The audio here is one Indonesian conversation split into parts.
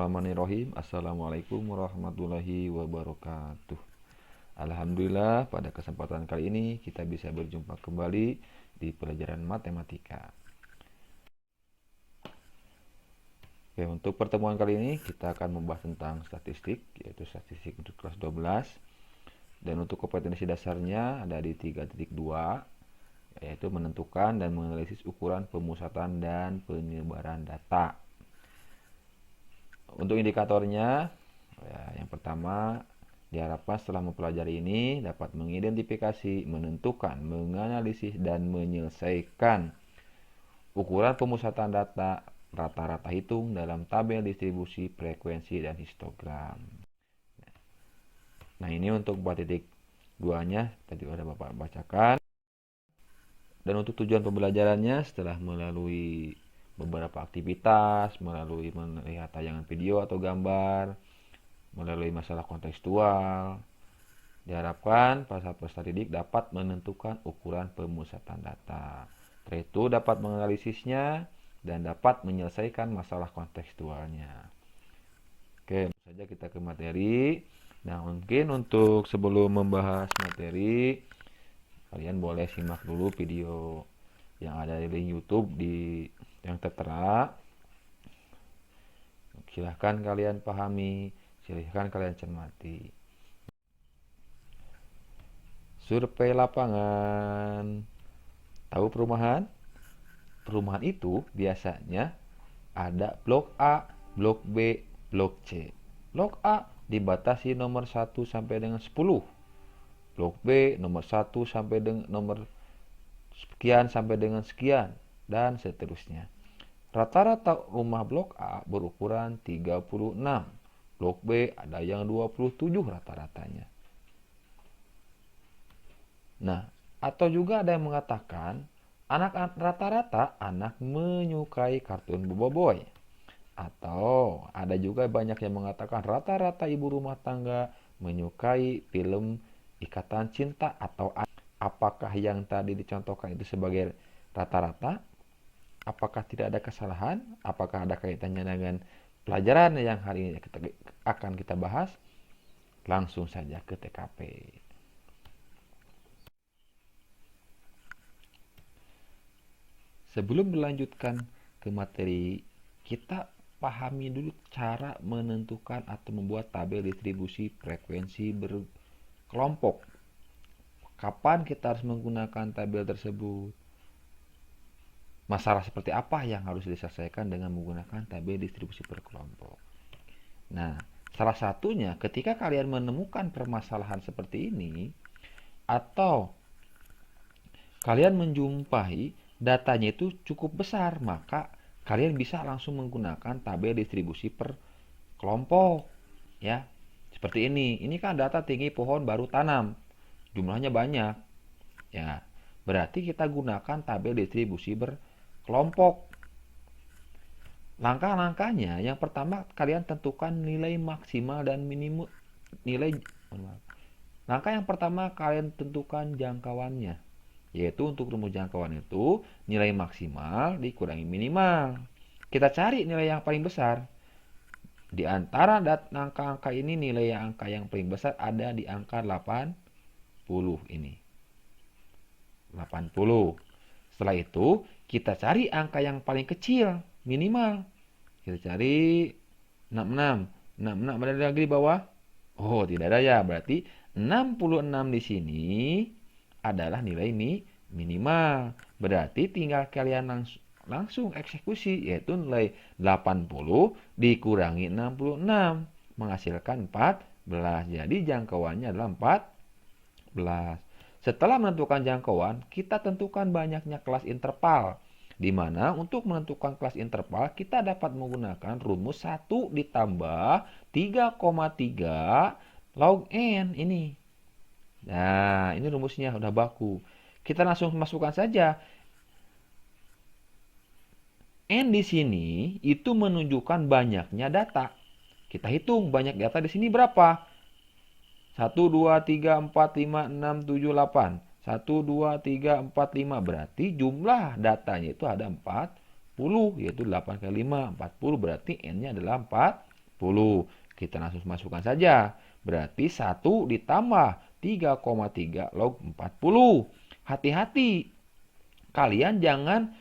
Bismillahirrahmanirrahim. Assalamualaikum warahmatullahi wabarakatuh. Alhamdulillah, pada kesempatan kali ini kita bisa berjumpa kembali di pelajaran matematika. Oke, untuk pertemuan kali ini kita akan membahas tentang statistik, yaitu statistik untuk kelas 12. Dan untuk kompetensi dasarnya ada di 3.2, yaitu menentukan dan menganalisis ukuran pemusatan dan penyebaran data. Untuk indikatornya, yang pertama, diharapkan setelah mempelajari ini dapat mengidentifikasi, menentukan, menganalisis, dan menyelesaikan ukuran pemusatan data rata-rata hitung dalam tabel distribusi, frekuensi, dan histogram. Nah, ini untuk 4.2-nya tadi sudah Bapak bacakan. Dan untuk tujuan pembelajarannya, setelah melalui beberapa aktivitas, melalui melihat tayangan video atau gambar, melalui masalah kontekstual, diharapkan para peserta didik dapat menentukan ukuran pemusatan data. Setelah itu dapat menganalisisnya dan dapat menyelesaikan masalah kontekstualnya. Oke, langsung saja kita ke materi. Nah, mungkin untuk sebelum membahas materi, kalian boleh simak dulu video yang ada di link YouTube yang tertera. Silahkan kalian pahami, silahkan kalian cermati. Survei lapangan. Tahu perumahan? Perumahan itu biasanya ada blok A, blok B, blok C. Blok A dibatasi nomor 1 sampai dengan 10. Blok B nomor 1 sampai dengan nomor sekian sampai dengan sekian, dan seterusnya. Rata-rata rumah blok A berukuran 36. Blok B ada yang 27 rata-ratanya. Nah, atau juga ada yang mengatakan rata-rata anak menyukai kartun Boboiboy. Atau ada juga banyak yang mengatakan rata-rata ibu rumah tangga menyukai film Ikatan Cinta. Atau apakah yang tadi dicontohkan itu sebagai rata-rata? Apakah tidak ada kesalahan? Apakah ada kaitannya dengan pelajaran yang hari ini akan kita bahas? Langsung saja ke TKP. Sebelum melanjutkan ke materi, kita pahami dulu cara menentukan atau membuat tabel distribusi frekuensi berkelompok. Kapan kita harus menggunakan tabel tersebut? Masalah seperti apa yang harus diselesaikan dengan menggunakan tabel distribusi per kelompok. Nah, salah satunya ketika kalian menemukan permasalahan seperti ini, atau kalian menjumpai datanya itu cukup besar, maka kalian bisa langsung menggunakan tabel distribusi per kelompok. Ya, seperti ini. Ini kan data tinggi pohon baru tanam. Jumlahnya banyak. Ya, berarti kita gunakan tabel distribusi berkelompok. Langkah-langkahnya, yang pertama kalian tentukan nilai maksimal dan minimum Langkah yang pertama kalian tentukan jangkauannya, yaitu untuk rumus jangkauan itu nilai maksimal dikurangi minimal. Kita cari nilai yang paling besar. Di antara angka-angka ini nilai angka yang paling besar ada di angka 80 ini. 80. Setelah itu kita cari angka yang paling kecil, minimal. Kita cari 66. 66 ada lagi di bawah? Oh, tidak ada ya. Berarti 66 di sini adalah nilai minimal. Berarti tinggal kalian langsung eksekusi, yaitu nilai 80 dikurangi 66 menghasilkan 14. Jadi jangkauannya adalah 14. Setelah menentukan jangkauan, kita tentukan banyaknya kelas interval. Di mana untuk menentukan kelas interval kita dapat menggunakan rumus 1 ditambah 3,3 log n ini. Nah, ini rumusnya udah baku. Kita langsung masukkan saja. N di sini itu menunjukkan banyaknya data. Kita hitung banyak data di sini berapa? 1, 2, 3, 4, 5, 6, 7, 8. 1, 2, 3, 4, 5. Berarti jumlah datanya itu ada 40. Yaitu 8 kali 5. 40 berarti N-nya adalah 40. 10. Kita langsung masukkan saja. Berarti 1 ditambah 3,3 log 40. Hati-hati. Kalian jangan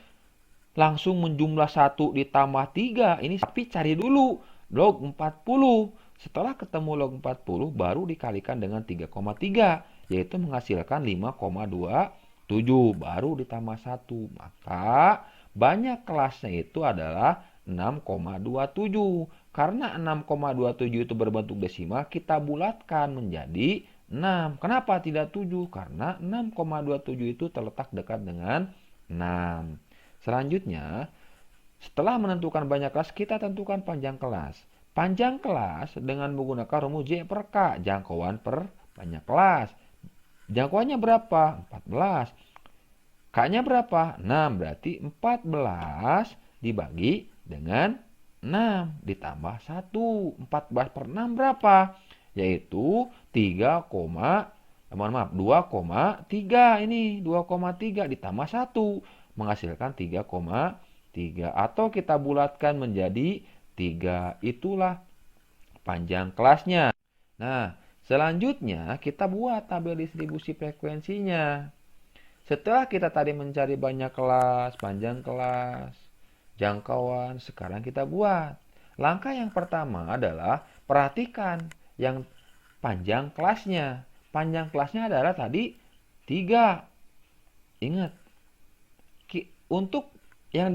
langsung menjumlah 1 ditambah 3. Ini tapi cari dulu log 40. Setelah ketemu log 40 baru dikalikan dengan 3,3. Yaitu menghasilkan 5,27. Baru ditambah 1. Maka banyak kelasnya itu adalah 6,27. Karena 6,27 itu berbentuk desimal, kita bulatkan menjadi 6. Kenapa tidak 7? Karena 6,27 itu terletak dekat dengan 6. Selanjutnya, setelah menentukan banyak kelas, kita tentukan panjang kelas. Panjang kelas dengan menggunakan rumus J per K, jangkauan per banyak kelas. Jangkauannya berapa? 14. K-nya berapa? 6. Berarti 14 dibagi dengan 6 ditambah 1. 14 per 6 berapa? Yaitu 2,3 ini. 2,3 ditambah 1 menghasilkan 3,3. Atau kita bulatkan menjadi 3. Itulah panjang kelasnya. Nah, selanjutnya kita buat tabel distribusi frekuensinya. Setelah kita tadi mencari banyak kelas, panjang kelas, jangkauan, sekarang kita buat. Langkah yang pertama adalah perhatikan yang panjang kelasnya. Panjang kelasnya adalah tadi 3. Ingat, untuk yang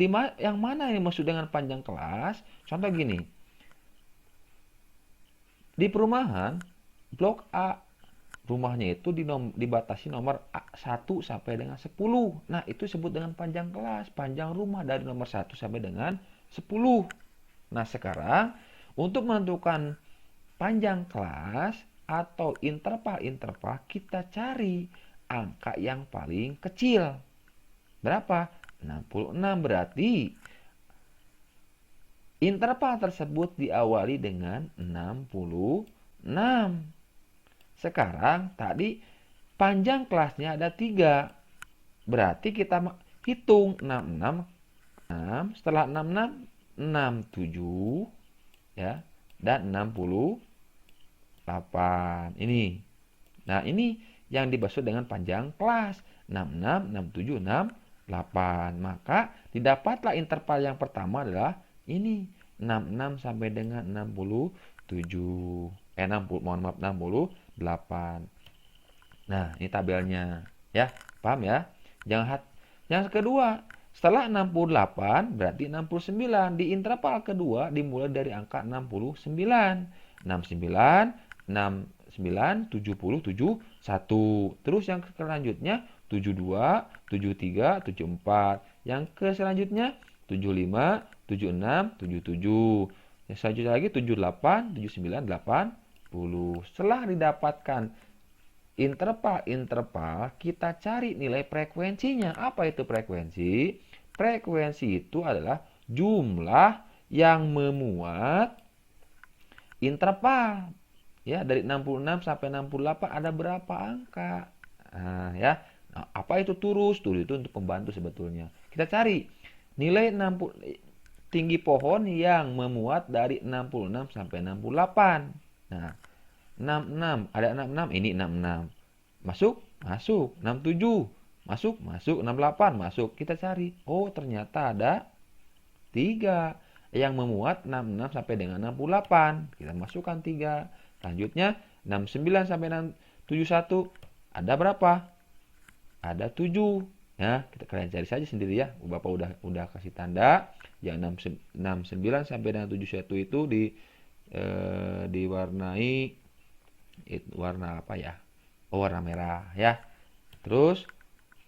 mana yang maksud dengan panjang kelas? Contoh gini. Di perumahan, blok A, rumahnya itu dibatasi nomor 1 sampai dengan 10. Nah, itu disebut dengan panjang kelas. Panjang rumah dari nomor 1 sampai dengan 10. Nah, sekarang untuk menentukan panjang kelas atau interval, kita cari angka yang paling kecil. Berapa? 66. Berarti interval tersebut diawali dengan 66. Sekarang tadi panjang kelasnya ada 3. Berarti kita hitung 66. 6. Setelah 66, 67. Ya. Dan 68. Ini. Nah, ini yang dimaksud dengan panjang kelas. 66, 67, 68. Maka didapatlah interval yang pertama adalah ini. 66 sampai dengan 67. 68. Nah, ini tabelnya. Ya, paham ya? Yang kedua, setelah 68 berarti 69. Di interval kedua dimulai dari angka 69. 69, 69, 70, 71. Terus yang selanjutnya 72, 73, 74. Yang selanjutnya 75, 76, 77. Yang selanjutnya lagi 78, 79, 80. Setelah didapatkan interval, kita cari nilai frekuensinya. Apa itu frekuensi? Frekuensi itu adalah jumlah yang memuat interval. Ya, dari 66 sampai 68 ada berapa angka? Nah, ya. Nah, apa itu turus? Turus itu untuk pembantu sebetulnya. Kita cari nilai tinggi pohon yang memuat dari 66 sampai 68. Nah, 66, ada 66, ini 66. Masuk? Masuk. 67, masuk? Masuk. 68, masuk. Kita cari. Oh, ternyata ada 3 yang memuat 66 sampai dengan 68. Kita masukkan 3. Selanjutnya, 69 sampai 71. Ada berapa? Ada 7. Ya, kalian cari saja sendiri ya. Bapak udah kasih tanda. Yang 69 sampai dengan 71 itu diwarnai warna apa ya? Oh, warna merah ya. Terus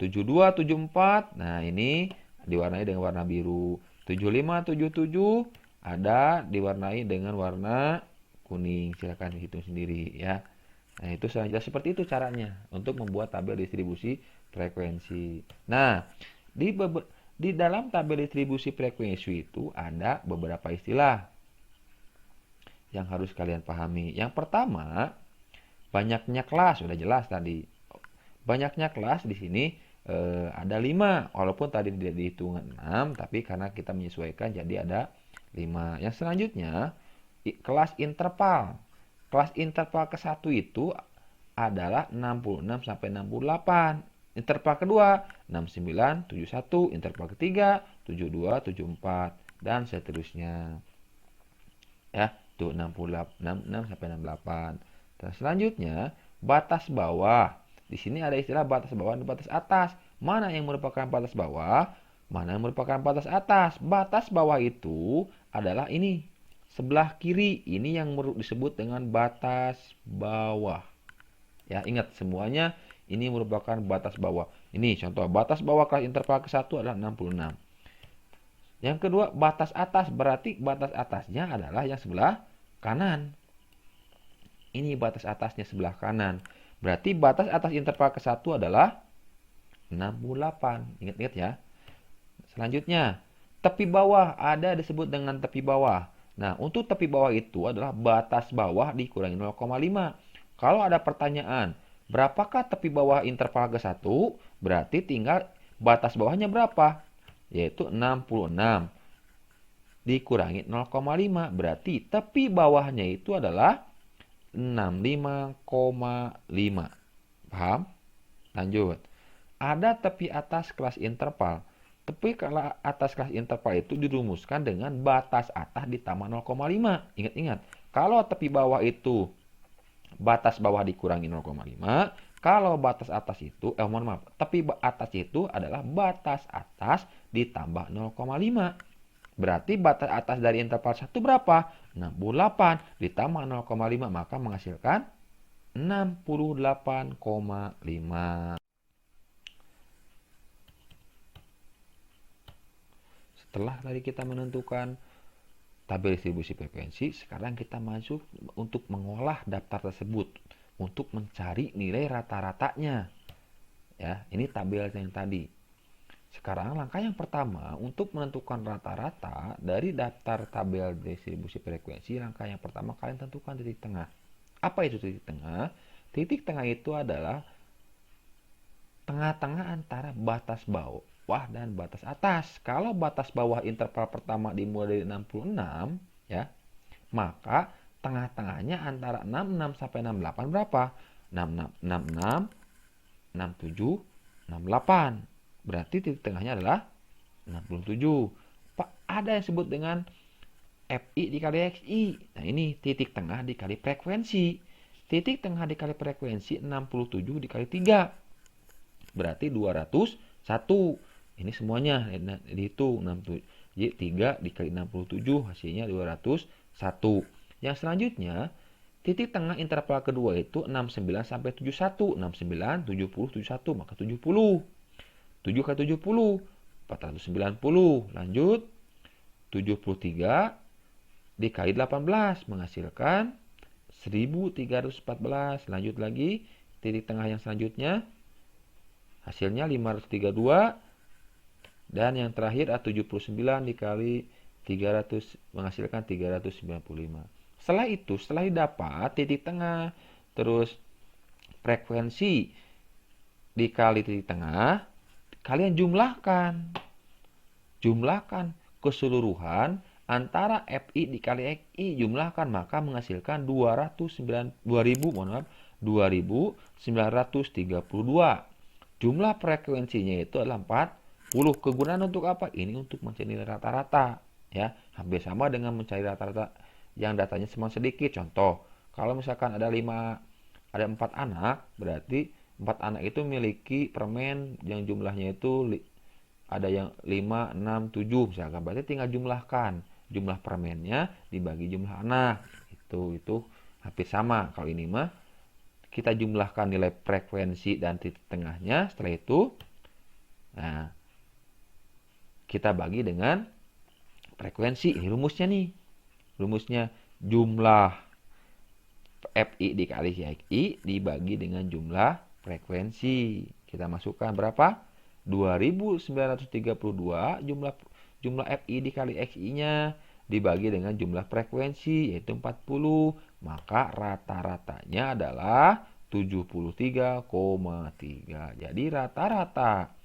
72, 74. Nah, ini diwarnai dengan warna biru. 75, 77 ada diwarnai dengan warna kuning. Silakan hitung sendiri ya. Nah, itu selanjutnya seperti itu caranya untuk membuat tabel distribusi frekuensi. Nah, di dalam tabel distribusi frekuensi itu ada beberapa istilah yang harus kalian pahami. Yang pertama, banyaknya kelas, sudah jelas tadi. Banyaknya kelas di sini ada 5, walaupun tadi tidak dihitung 6, tapi karena kita menyesuaikan jadi ada 5. Yang selanjutnya, kelas interval. Kelas interval ke-1 itu adalah 66 sampai 68. Interval kedua 69, 71, interval ketiga 72, 74 dan seterusnya. Ya, tuh 66 sampai 68. Dan selanjutnya batas bawah. Di sini ada istilah batas bawah dan batas atas. Mana yang merupakan batas bawah? Mana yang merupakan batas atas? Batas bawah itu adalah ini. Sebelah kiri ini yang disebut dengan batas bawah. Ya, ingat semuanya ini merupakan batas bawah. Ini contoh batas bawah kelas interval ke-1 adalah 66. Yang kedua, batas atas berarti batas atasnya adalah yang sebelah kanan. Ini batas atasnya sebelah kanan. Berarti batas atas interval ke-1 adalah 68. Ingat-ingat ya. Selanjutnya, tepi bawah ada disebut dengan tepi bawah. Nah, untuk tepi bawah itu adalah batas bawah dikurangi 0,5. Kalau ada pertanyaan, berapakah tepi bawah interval ke-1? Berarti tinggal batas bawahnya berapa? Yaitu 66 dikurangi 0,5. Berarti tepi bawahnya itu adalah 65,5. Paham? Lanjut. Ada tepi atas kelas interval. Tepi atas kelas interval itu dirumuskan dengan batas atas ditambah 0,5. Ingat-ingat. Kalau tepi bawah itu batas bawah dikurangi 0,5. Kalau batas atas itu, mohon maaf, tepi atas itu adalah batas atas ditambah 0,5. Berarti batas atas dari interval 1 berapa? 68 ditambah 0,5 maka menghasilkan 68,5. Setelah tadi kita menentukan tabel distribusi frekuensi, sekarang kita masuk untuk mengolah daftar tersebut untuk mencari nilai rata-ratanya. Ya, ini tabel yang tadi. Sekarang langkah yang pertama untuk menentukan rata-rata dari daftar tabel distribusi frekuensi, langkah yang pertama kalian tentukan titik tengah. Apa itu titik tengah? Titik tengah itu adalah tengah-tengah antara batas bawah dan batas atas. Kalau batas bawah interval pertama dimulai dari 66, ya, maka tengah-tengahnya antara 66 sampai 68 berapa? 66, 67, 68. Berarti titik tengahnya adalah 67. Pak, ada yang disebut dengan FI dikali XI. Nah, ini titik tengah dikali frekuensi. Titik tengah dikali frekuensi 67 dikali 3. Berarti 201. Ini semuanya dihitung 67. Jadi 3 dikali 67 hasilnya 201. Yang selanjutnya, titik tengah interval kedua itu 69 sampai 71. 69, 70, 71, maka 70. 7 kali 70, 490. Lanjut, 73 dikali 18 menghasilkan 1314. Lanjut lagi, titik tengah yang selanjutnya hasilnya 532. Dan yang terakhir 79 dikali 300 menghasilkan 395. Setelah itu, setelah didapat titik tengah, terus frekuensi dikali titik tengah, kalian jumlahkan keseluruhan antara FI dikali XI, jumlahkan maka menghasilkan 2932. Jumlah frekuensinya itu adalah 40. Kegunaan untuk apa? Ini untuk mencari rata-rata, ya. Hampir sama dengan mencari rata-rata yang datanya semakin sedikit. Contoh, kalau misalkan ada 4 anak, berarti 4 anak itu memiliki permen yang jumlahnya itu ada yang 5, 6, 7 misalkan. Berarti tinggal jumlahkan jumlah permennya dibagi jumlah anak. Itu hampir sama. Kalau ini mah kita jumlahkan nilai frekuensi dan titik tengahnya. Setelah itu, nah, kita bagi dengan frekuensi. Ini rumusnya nih. Rumusnya jumlah FI dikali XI dibagi dengan jumlah frekuensi. Kita masukkan berapa? 2932 jumlah FI dikali XI-nya dibagi dengan jumlah frekuensi yaitu 40. Maka rata-ratanya adalah 73,3. Jadi rata-rata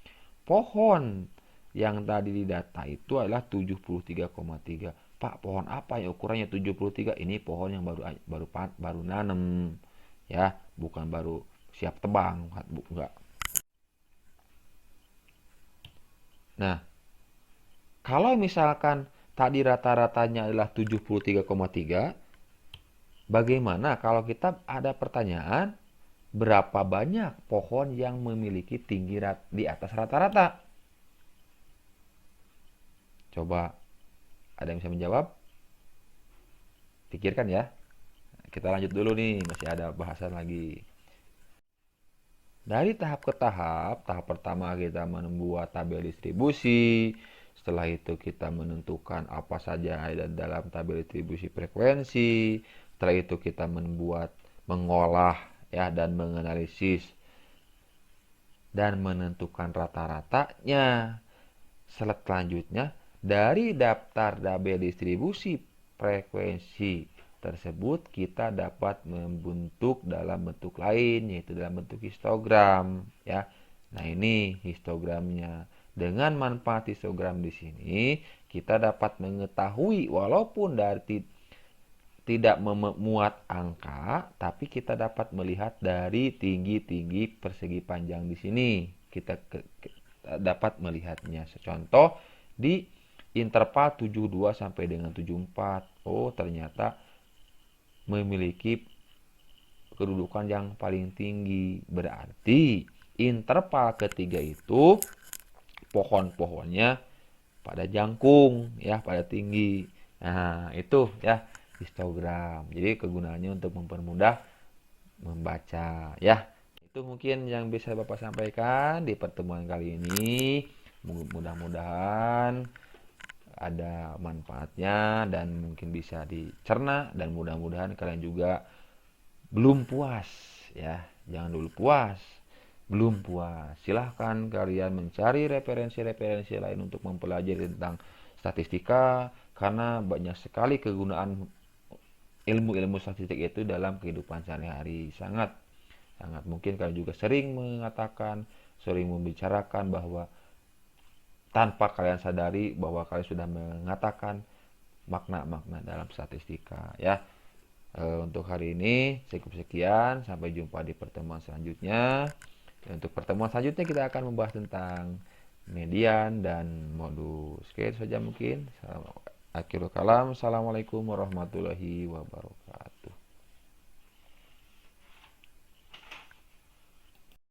pohon yang tadi didata itu adalah 73,3. Pak, pohon apa yang ukurannya 73? Ini pohon yang baru nanam, ya, bukan baru siap tebang, enggak. Nah, kalau misalkan tadi rata-ratanya adalah 73,3, bagaimana kalau kita ada pertanyaan berapa banyak pohon yang memiliki tinggi di atas rata-rata? Coba ada yang bisa menjawab? Pikirkan ya. Kita lanjut dulu nih, masih ada bahasan lagi. Dari tahap ke tahap, tahap pertama kita membuat tabel distribusi, setelah itu kita menentukan apa saja ada dalam tabel distribusi frekuensi, setelah itu kita mengolah ya dan menganalisis dan menentukan rata-ratanya. Selanjutnya, dari daftar tabel distribusi frekuensi tersebut kita dapat membentuk dalam bentuk lain, yaitu dalam bentuk histogram ya. Nah, ini histogramnya. Dengan manfaat histogram di sini kita dapat mengetahui walaupun dari tidak memuat angka, tapi kita dapat melihat dari tinggi-tinggi persegi panjang di sini. Kita dapat melihatnya. Contoh di interval 72 sampai dengan 74. Oh, ternyata memiliki kedudukan yang paling tinggi. Berarti interval ketiga itu pohon-pohonnya pada jangkung ya, pada tinggi. Nah, itu ya histogram. Jadi kegunaannya untuk mempermudah membaca ya. Itu mungkin yang bisa Bapak sampaikan di pertemuan kali ini. Mudah-mudahan ada manfaatnya dan mungkin bisa dicerna, dan mudah-mudahan kalian juga belum puas ya. Jangan dulu puas. Belum puas. Silahkan kalian mencari referensi-referensi lain untuk mempelajari tentang statistika, karena banyak sekali kegunaan ilmu-ilmu statistik itu dalam kehidupan sehari-hari. Sangat sangat mungkin kalian juga sering membicarakan bahwa tanpa kalian sadari bahwa kalian sudah mengatakan makna-makna dalam statistika ya. Untuk hari ini cukup sekian, sampai jumpa di pertemuan selanjutnya. Untuk pertemuan selanjutnya kita akan membahas tentang median dan modus. Oke, itu saja mungkin. Akhirul kalam. Assalamualaikum warahmatullahi wabarakatuh.